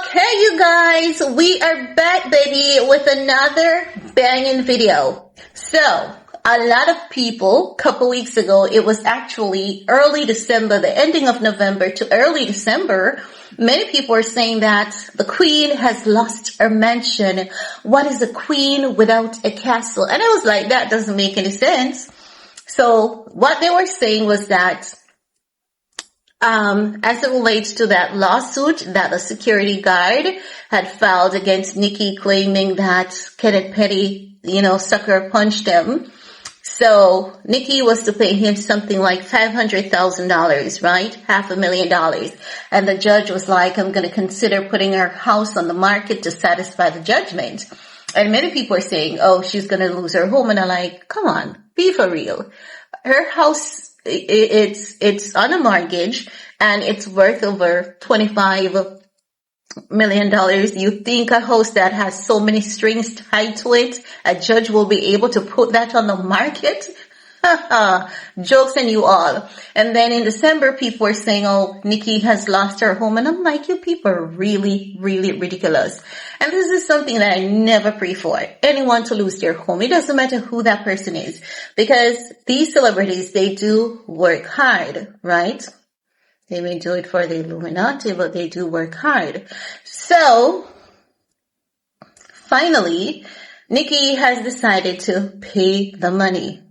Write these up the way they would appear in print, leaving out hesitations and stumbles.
Okay, you guys, we are back, baby, with another banging video. So, a lot of people, a couple weeks ago, it was actually early December, the ending of November to early December, many people are saying that the queen has lost her mansion. What is a queen without a castle? And I was like, that doesn't make any sense. So, what they were saying was that as it relates to that lawsuit that the security guard had filed against Nicki, claiming that Kenneth Petty, sucker punched him. So Nicki was to pay him something like $500,000, right? $500,000. And the judge was like, I'm going to consider putting her house on the market to satisfy the judgment. And many people are saying, oh, she's going to lose her home. And I'm like, come on, be for real. Her house, it's on a mortgage and it's worth over $25 million. You think a house that has so many strings tied to it, a judge will be able to put that on the market? Jokes on you all. And then in December, people were saying, oh, Nicki has lost her home. And I'm like, you people are really, really ridiculous. And this is something that I never pray for. Anyone to lose their home. It doesn't matter who that person is. Because these celebrities, they do work hard, right? They may do it for the Illuminati, but they do work hard. So, finally, Nicki has decided to pay the money.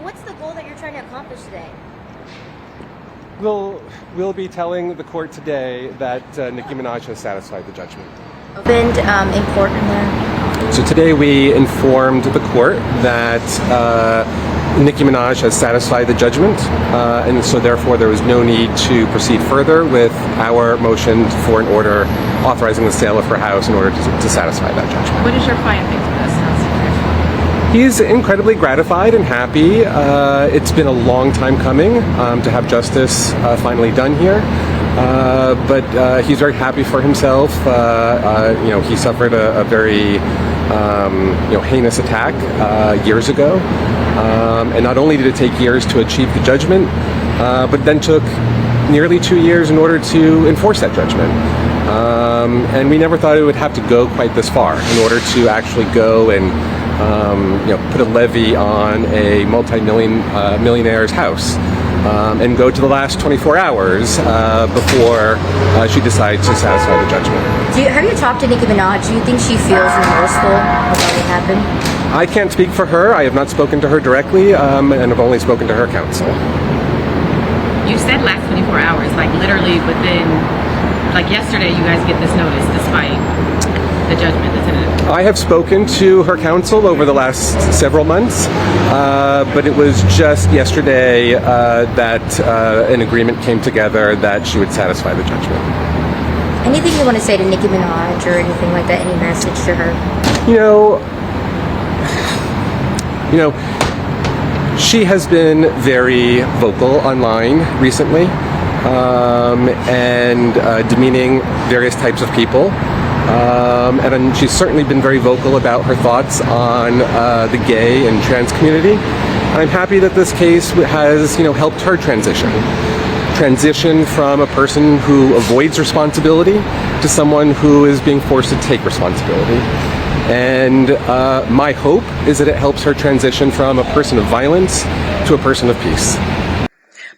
What's the goal that you're trying to accomplish today? We'll be telling the court today that Nicki Minaj has satisfied the judgment. Opened in court in there. So today we informed the court that Nicki Minaj has satisfied the judgment, and so therefore there was no need to proceed further with our motion for an order authorizing the sale of her house in order to satisfy that judgment. What does your client think of this? He's incredibly gratified and happy. It's been a long time coming to have justice finally done here. But he's very happy for himself. He suffered a very heinous attack years ago. And not only did it take years to achieve the judgment, but then took nearly 2 years in order to enforce that judgment. And we never thought it would have to go quite this far in order to actually go and put a levy on a millionaire's house and go to the last 24 hours before she decides to satisfy the judgment. Have you talked to Nicki Minaj? Do you think she feels remorseful about what happened? I can't speak for her. I have not spoken to her directly, and I've only spoken to her counsel. You said last 24 hours, like literally within, like yesterday you guys get this notice despite the judgment that's in it. I have spoken to her counsel over the last several months, but it was just yesterday that an agreement came together that she would satisfy the judgment. Anything you want to say to Nicki Minaj or anything like that? Any message to her? She has been very vocal online recently and demeaning various types of people. And she's certainly been very vocal about her thoughts on the gay and trans community. I'm happy that this case has, helped her transition from a person who avoids responsibility to someone who is being forced to take responsibility. And my hope is that it helps her transition from a person of violence to a person of peace.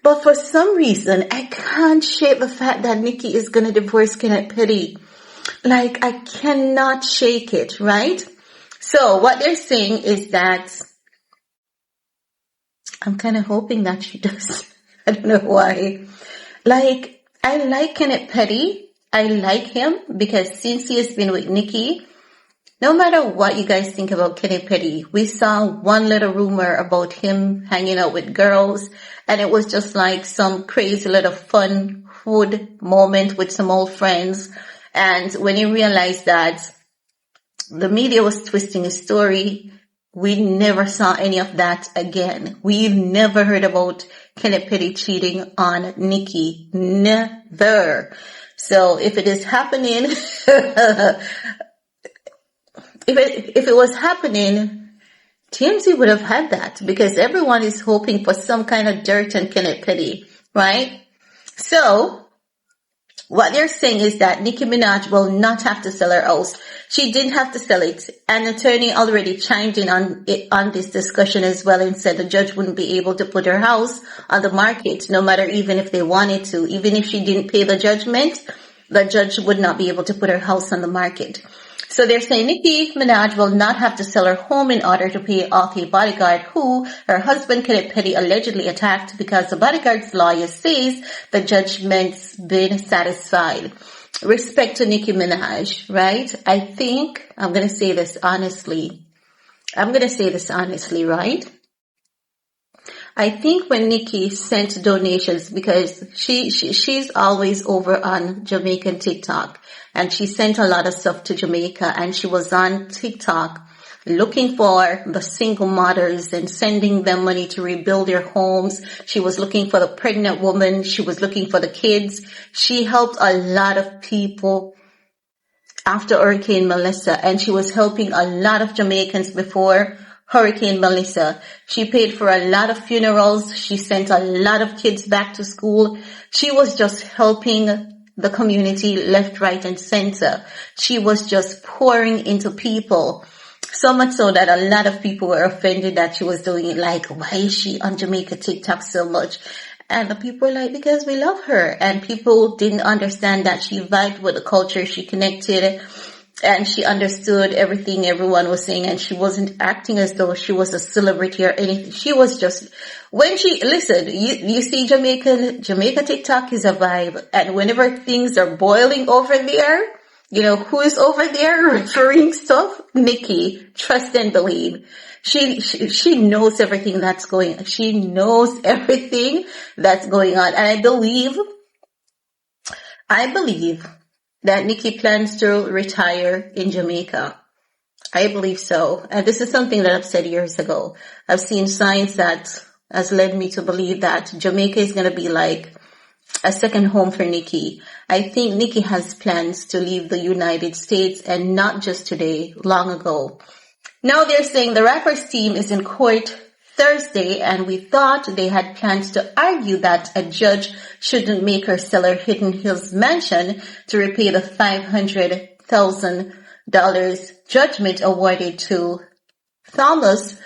But for some reason, I can't shake the fact that Nicki is going to divorce Kenneth Petty. Like, I cannot shake it, right? So what they're saying is that I'm kind of hoping that she does. I don't know why. Like, I like Kenneth Petty. I like him because since he has been with Nicki, no matter what you guys think about Kenneth Petty, we saw one little rumor about him hanging out with girls, and it was just like some crazy little fun hood moment with some old friends. And when you realize that the media was twisting his story, we never saw any of that again. We've never heard about Kenneth Petty cheating on Nicki. Never. So if it is happening, if it was happening, TMZ would have had that because everyone is hoping for some kind of dirt on Kenneth Petty, right? So What they're saying is that Nicki Minaj will not have to sell her house. She didn't have to sell it. An attorney already chimed in on this discussion as well and said the judge wouldn't be able to put her house on the market, no matter even if they wanted to. Even if she didn't pay the judgment, the judge would not be able to put her house on the market. So they're saying Nicki Minaj will not have to sell her home in order to pay off a bodyguard who her husband Kenneth Petty allegedly attacked, because the bodyguard's lawyer says the judgment's been satisfied. Respect to Nicki Minaj, right? I think, I'm going to say this honestly, right? I think when Nicki sent donations, because she's always over on Jamaican TikTok, and she sent a lot of stuff to Jamaica, and she was on TikTok looking for the single mothers and sending them money to rebuild their homes. She was looking for the pregnant woman. She was looking for the kids. She helped a lot of people after Hurricane Melissa, and she was helping a lot of Jamaicans before Hurricane Melissa. She paid for a lot of funerals. She sent a lot of kids back to school. She was just helping the community left, right, and center. She was just pouring into people. So much so that a lot of people were offended that she was doing it. Like, why is she on Jamaica TikTok so much? And the people were like, because we love her. And people didn't understand that she vibed with the culture. She connected and she understood everything everyone was saying. And she wasn't acting as though she was a celebrity or anything. She was just, when she, listen, you see Jamaica TikTok is a vibe. And whenever things are boiling over there, you know, who is over there referring stuff? Nicki, trust and believe. She knows everything that's going on. She knows everything that's going on. And I believe that Nicki plans to retire in Jamaica. I believe so. And this is something that I've said years ago. I've seen signs that has led me to believe that Jamaica is going to be like a second home for Nicki. I think Nicki has plans to leave the United States, and not just today, long ago. Now they're saying the rapper's team is in court Thursday, and we thought they had plans to argue that a judge shouldn't make her sell her Hidden Hills mansion to repay the $500,000 judgment awarded to Thomas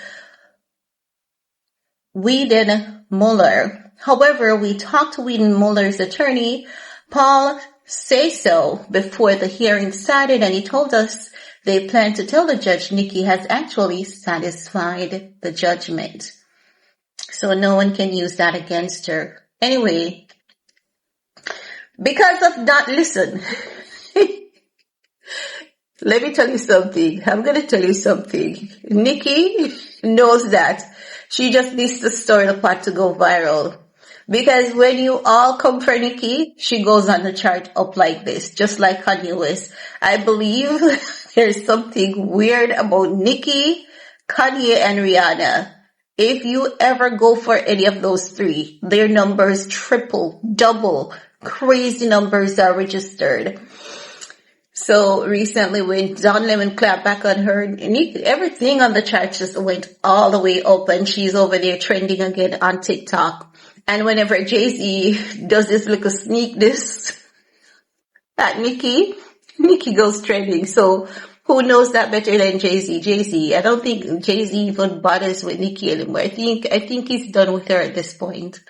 Wiedenmuller. However, we talked to Wiedenmuller's attorney, Paul Say-So, before the hearing started, and he told us they plan to tell the judge Nicki has actually satisfied the judgment. So no one can use that against her. Anyway, because of that, listen, let me tell you something. I'm going to tell you something. Nicki knows that she just needs to stir the pot to go viral. Because when you all come for Nicki, she goes on the chart up like this, just like Kanye West. I believe there's something weird about Nicki, Kanye, and Rihanna. If you ever go for any of those three, their numbers triple, double, crazy numbers are registered. So recently when Don Lemon clapped back on her, Nicki, everything on the chart just went all the way up, and she's over there trending again on TikTok. And whenever Jay-Z does this little sneak diss at Nicki, Nicki goes trending. So who knows that better than Jay-Z? Jay-Z. I don't think Jay-Z even bothers with Nicki anymore. I think he's done with her at this point.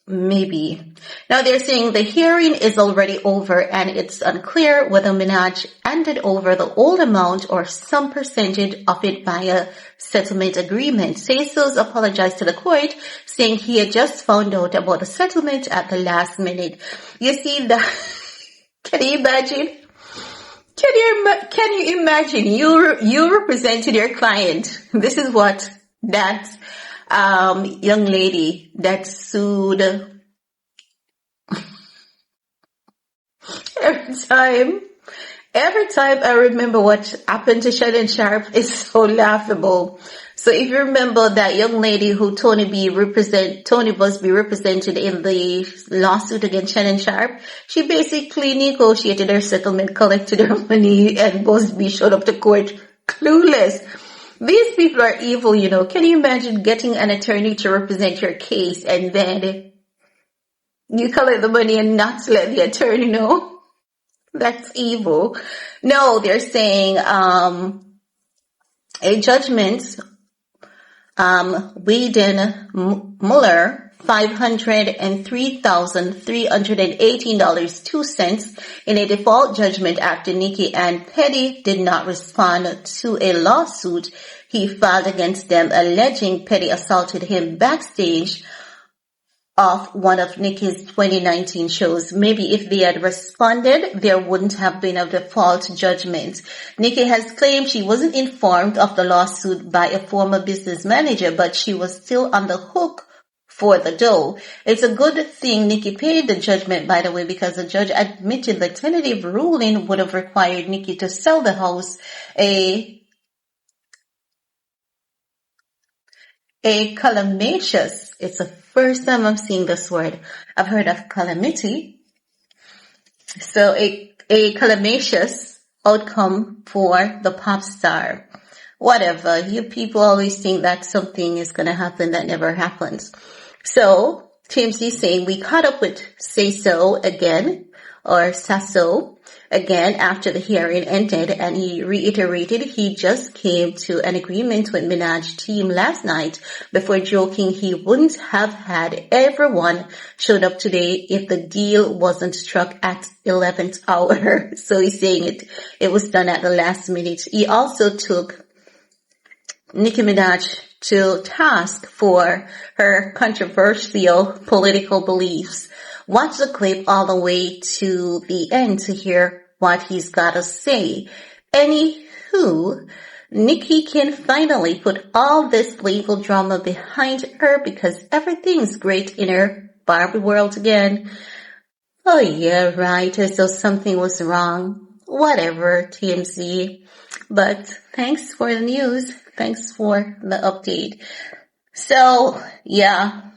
Maybe. Now they're saying the hearing is already over, and it's unclear whether Minaj handed over the old amount or some percentage of it via settlement agreement. Say-So's apologized to the court, saying he had just found out about the settlement at the last minute. You see that? Can you imagine? Can you imagine? You represented your client. This is what that young lady that sued. Every time I remember what happened to Shannon Sharp, it's so laughable. So if you remember that young lady who Tony Busby represented in the lawsuit against Shannon Sharp, she basically negotiated her settlement, collected her money, and Busby showed up to court clueless. These people are evil, you know. Can you imagine getting an attorney to represent your case and then You collect the money and not let the attorney know. That's evil. No, they're saying a judgment Whedon Mueller $503,318.02 in a default judgment after Nicki and Petty did not respond to a lawsuit he filed against them alleging Petty assaulted him backstage of one of Nicki's 2019 shows. Maybe if they had responded, there wouldn't have been a default judgment. Nicki has claimed she wasn't informed of the lawsuit by a former business manager, but she was still on the hook for the dough. It's a good thing Nicki paid the judgment, by the way, because the judge admitted the tentative ruling would have required Nicki to sell the house, a calamitous, it's the first time I'm seeing this word. I've heard of calamity. So a calamitous outcome for the pop star. Whatever. You people always think that something is going to happen that never happens. So TMZ saying we caught up with Say So again, or Sasso again after the hearing ended, and he reiterated he just came to an agreement with Minaj team last night before joking he wouldn't have had everyone showed up today if the deal wasn't struck at 11th hour. So he's saying it was done at the last minute. He also took Nicki Minaj to task for her controversial political beliefs. Watch the clip all the way to the end to hear what he's got to say. Anywho, Nicki can finally put all this legal drama behind her because everything's great in her Barbie world again. Oh yeah, right. So something was wrong. Whatever, TMZ. But thanks for the news. Thanks for the update. So, yeah.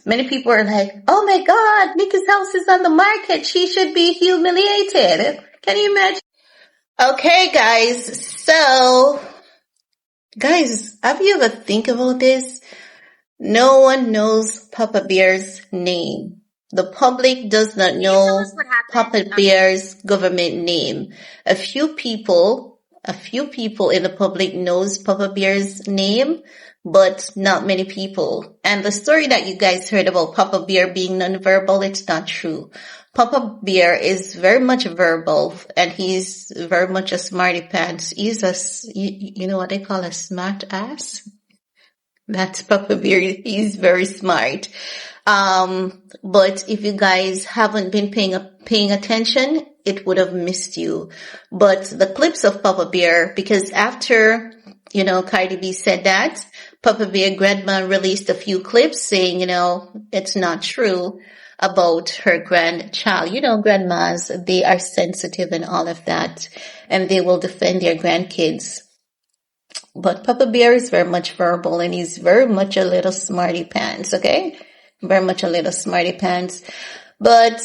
Many people are like, oh my God, Nicki's house is on the market. She should be humiliated. Can you imagine? Okay, guys. So, guys, have you ever think about this? No one knows Papa Bear's name. The public does not know Papa Bear's government name. A few people in the public knows Papa Bear's name, but not many people. And the story that you guys heard about Papa Bear being nonverbal, it's not true. Papa Bear is very much verbal, and he's very much a smarty pants. He's you know what they call a smart ass? That's Papa Bear. He's very smart. But if you guys haven't been paying attention, it would have missed you. But the clips of Papa Bear, because after, Cardi B said that, Papa Bear grandma released a few clips saying, it's not true about her grandchild. Grandmas, they are sensitive and all of that, and they will defend their grandkids. But Papa Bear is very much verbal, and he's very much a little smarty pants, okay? Very much a little smarty pants. But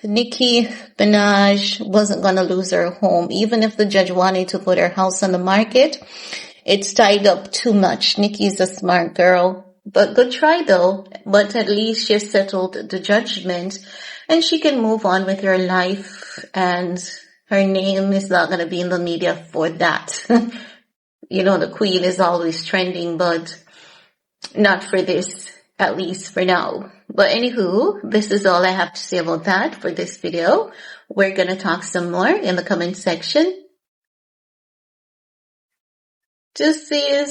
Nicki Minaj wasn't going to lose her home. Even if the judge wanted to put her house on the market, it's tied up too much. Nicki's a smart girl. But good try though. But at least she settled the judgment, and she can move on with her life, and her name is not going to be in the media for that. The queen is always trending, but not for this, at least for now. But anywho, this is all I have to say about that for this video. We're going to talk some more in the comment section. Just see you.